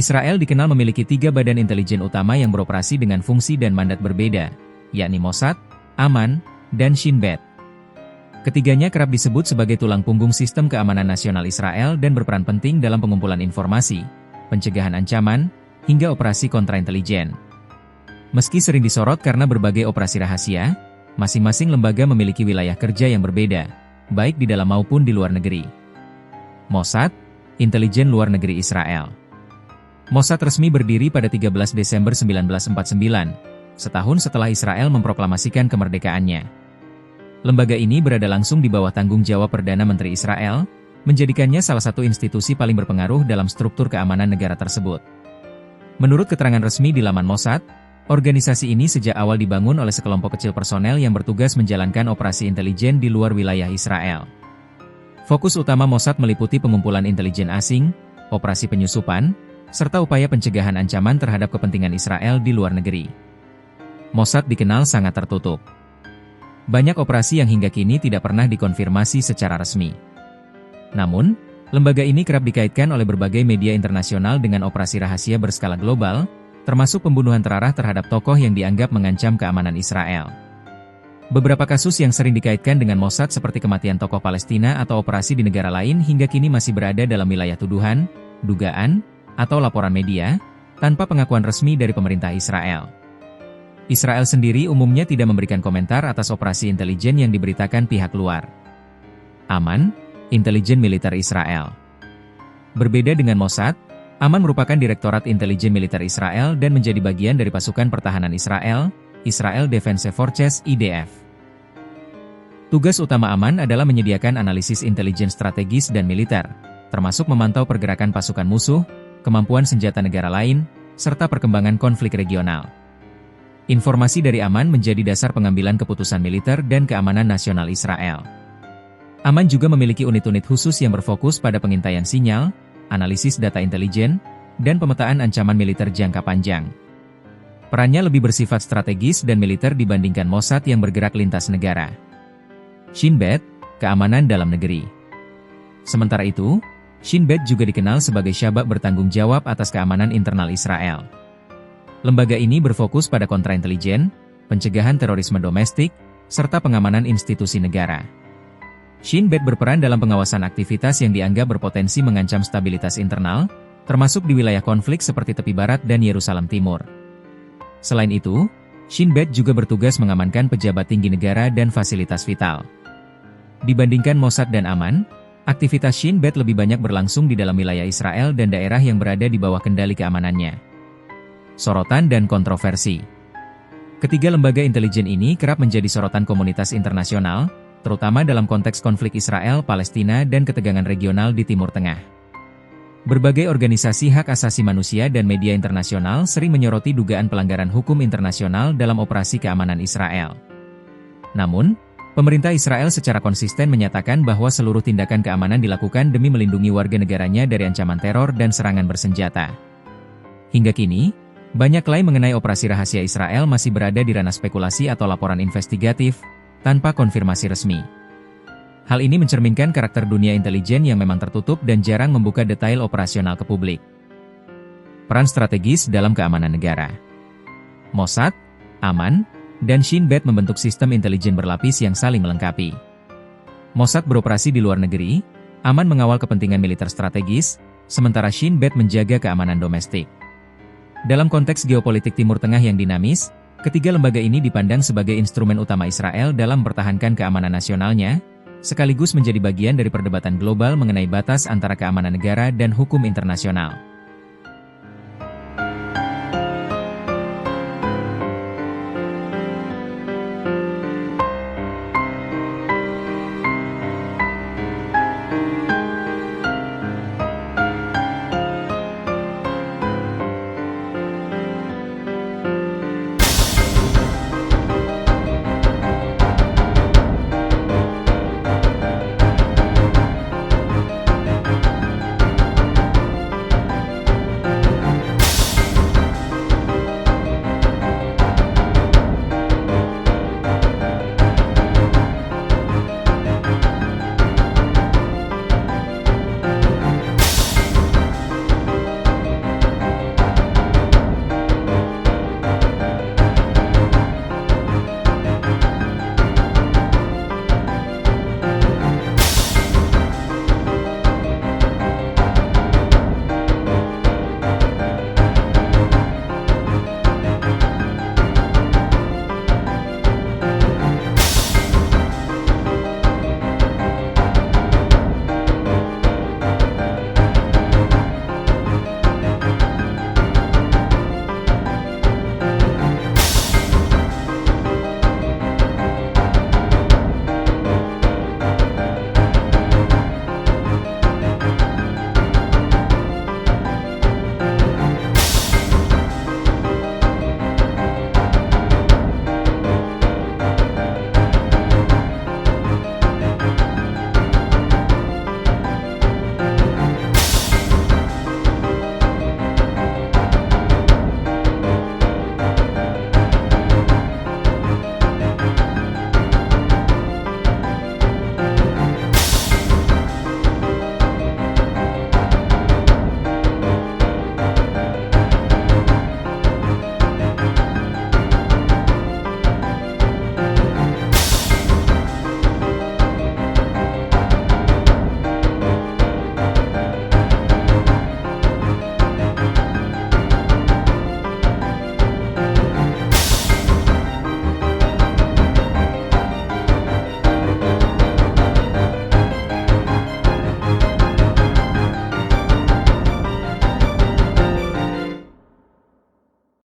Israel dikenal memiliki 3 badan intelijen utama yang beroperasi dengan fungsi dan mandat berbeda, yakni Mossad, Aman, dan Shin Bet. Ketiganya kerap disebut sebagai tulang punggung sistem keamanan nasional Israel dan berperan penting dalam pengumpulan informasi, pencegahan ancaman, hingga operasi kontraintelijen. Meski sering disorot karena berbagai operasi rahasia, masing-masing lembaga memiliki wilayah kerja yang berbeda, baik di dalam maupun di luar negeri. Mossad, Intelijen Luar Negeri Israel. Mossad resmi berdiri pada 13 Desember 1949, setahun setelah Israel memproklamasikan kemerdekaannya. Lembaga ini berada langsung di bawah tanggung jawab Perdana Menteri Israel, menjadikannya salah satu institusi paling berpengaruh dalam struktur keamanan negara tersebut. Menurut keterangan resmi di laman Mossad, organisasi ini sejak awal dibangun oleh sekelompok kecil personel yang bertugas menjalankan operasi intelijen di luar wilayah Israel. Fokus utama Mossad meliputi pengumpulan intelijen asing, operasi penyusupan, serta upaya pencegahan ancaman terhadap kepentingan Israel di luar negeri. Mossad dikenal sangat tertutup. Banyak operasi yang hingga kini tidak pernah dikonfirmasi secara resmi. Namun, lembaga ini kerap dikaitkan oleh berbagai media internasional dengan operasi rahasia berskala global, termasuk pembunuhan terarah terhadap tokoh yang dianggap mengancam keamanan Israel. Beberapa kasus yang sering dikaitkan dengan Mossad seperti kematian tokoh Palestina atau operasi di negara lain hingga kini masih berada dalam wilayah tuduhan, dugaan, atau laporan media, tanpa pengakuan resmi dari pemerintah Israel. Israel sendiri umumnya tidak memberikan komentar atas operasi intelijen yang diberitakan pihak luar. Aman, Intelijen Militer Israel. Berbeda dengan Mossad, Aman merupakan Direktorat Intelijen Militer Israel dan menjadi bagian dari pasukan pertahanan Israel, Israel Defense Forces (IDF). Tugas utama Aman adalah menyediakan analisis intelijen strategis dan militer, termasuk memantau pergerakan pasukan musuh, kemampuan senjata negara lain, serta perkembangan konflik regional. Informasi dari Aman menjadi dasar pengambilan keputusan militer dan keamanan nasional Israel. Aman juga memiliki unit-unit khusus yang berfokus pada pengintaian sinyal, analisis data intelijen, dan pemetaan ancaman militer jangka panjang. Perannya lebih bersifat strategis dan militer dibandingkan Mossad yang bergerak lintas negara. Shin Bet, keamanan dalam negeri. Sementara itu, Shin Bet juga dikenal sebagai syabak bertanggung jawab atas keamanan internal Israel. Lembaga ini berfokus pada kontraintelijen, pencegahan terorisme domestik, serta pengamanan institusi negara. Shin Bet berperan dalam pengawasan aktivitas yang dianggap berpotensi mengancam stabilitas internal, termasuk di wilayah konflik seperti tepi barat dan Yerusalem Timur. Selain itu, Shin Bet juga bertugas mengamankan pejabat tinggi negara dan fasilitas vital. Dibandingkan Mossad dan Aman, aktivitas Shin Bet lebih banyak berlangsung di dalam wilayah Israel dan daerah yang berada di bawah kendali keamanannya. Sorotan dan kontroversi. Ketiga lembaga intelijen ini kerap menjadi sorotan komunitas internasional, terutama dalam konteks konflik Israel-Palestina dan ketegangan regional di Timur Tengah. Berbagai organisasi hak asasi manusia dan media internasional sering menyoroti dugaan pelanggaran hukum internasional dalam operasi keamanan Israel. Namun, pemerintah Israel secara konsisten menyatakan bahwa seluruh tindakan keamanan dilakukan demi melindungi warga negaranya dari ancaman teror dan serangan bersenjata. Hingga kini, banyak klaim mengenai operasi rahasia Israel masih berada di ranah spekulasi atau laporan investigatif, tanpa konfirmasi resmi. Hal ini mencerminkan karakter dunia intelijen yang memang tertutup dan jarang membuka detail operasional ke publik. Peran strategis dalam keamanan negara. Mossad, Aman, dan Shin Bet membentuk sistem intelijen berlapis yang saling melengkapi. Mossad beroperasi di luar negeri, Aman mengawal kepentingan militer strategis, sementara Shin Bet menjaga keamanan domestik. Dalam konteks geopolitik Timur Tengah yang dinamis, ketiga lembaga ini dipandang sebagai instrumen utama Israel dalam mempertahankan keamanan nasionalnya, sekaligus menjadi bagian dari perdebatan global mengenai batas antara keamanan negara dan hukum internasional.